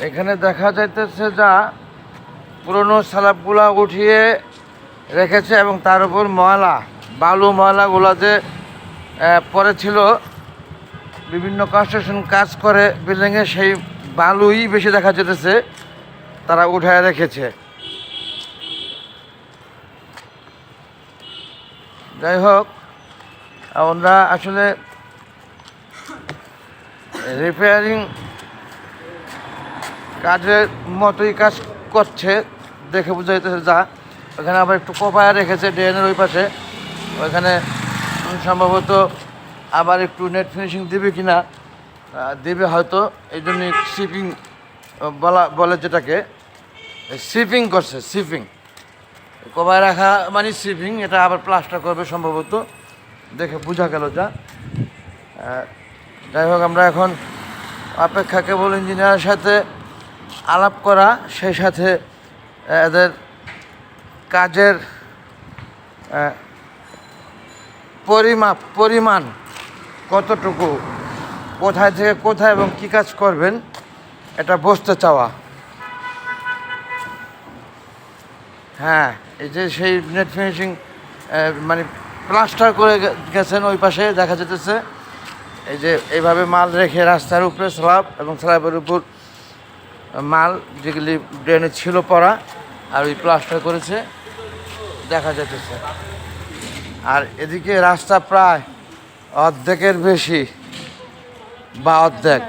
এখানে দেখা যাইতেছে যা পুরনো স্ল্যাবগুলা উঠিয়ে রেখেছে এবং তার উপর ময়লা বালু ময়লাগুলো যে পরে ছিল বিভিন্ন কনস্ট্রাকশন কাজ করে বিল্ডিংয়ে, সেই বালুই বেশি দেখা যেতেছে তারা উঠায় রেখেছে। যাই হোক, আমরা আসলে রিপেয়ারিং কাজের মতোই কাজ করছে দেখে বোঝা যাইতেছে। যা ওখানে আবার একটু কোপায় রেখেছে ড্রেনের ওই পাশে, ওইখানে সম্ভবত আবার একটু নেট ফিনিশিং দেবে কিনা, দেবে হয়তো, এই জন্য সিপিং বলে যেটাকে সিপিং করছে। সিপিং কোপায় রাখা মানে সিপিং, এটা আবার প্লাস্টার করবে সম্ভবত, দেখে বোঝা গেল যা। যাই হোক, আমরা এখন অপেক্ষা কেবল ইঞ্জিনিয়ারের সাথে আলাপ করা, সেই সাথে এদের কাজের পরিমাণ কতটুকু, কোথায় থেকে কোথায় এবং কী কাজ করবেন এটা বুঝতে চাওয়া। হ্যাঁ, এই যে সেই নেট ফিনিশিং মানে প্লাস্টার করে গেছেন ওই পাশে দেখা যেতেছে। এই যে এইভাবে মাল রেখে রাস্তার উপরে স্ল্যাব এবং স্ল্যাবের উপর মাল যেগুলি ড্রেনে ছিল পড়া, আর ওই প্লাস্টার করেছে দেখা যেতেছে। আর এদিকে রাস্তা প্রায় অর্ধেকের বেশি বা অর্ধেক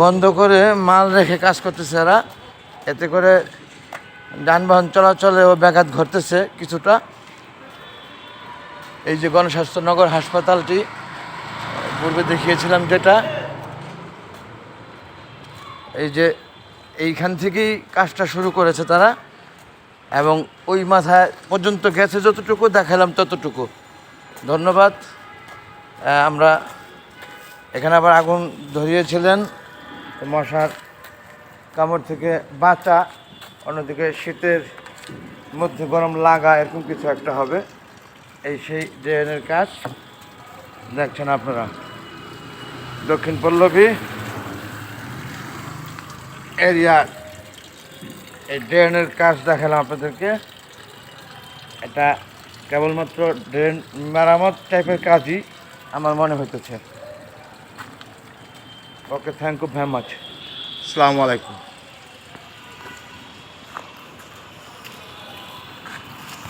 বন্ধ করে মাল রেখে কাজ করতেছে এরা, এতে করে যানবাহন চলাচলেও ব্যাঘাত ঘটতেছে কিছুটা। এই যে গণস্বাস্থ্য নগর হাসপাতালটি পূর্বে দেখিয়েছিলাম যেটা, এই যে এইখান থেকেই কাজটা শুরু করেছে তারা এবং ওই মাথায় পর্যন্ত গেছে, যতটুকু দেখালাম ততটুকু। ধন্যবাদ। আমরা এখানে আবার আগুন ধরিয়েছিলেন, মশার কামড় থেকে বাঁচা, অন্যদিকে শীতের মধ্যে গরম লাগা, এরকম কিছু একটা হবে। এই সেই ড্রেনের কাজ দেখছেন আপনারা, দক্ষিণ পল্লবী এরিয়ার এই ড্রেনের কাজ দেখালাম আপনাদেরকে। এটা কেবলমাত্র ড্রেন মেরামত টাইপের কাজই আমার মনে হইতেছে। ওকে, থ্যাংক ইউ ভেরি মাচ। আসসালামু আলাইকুম।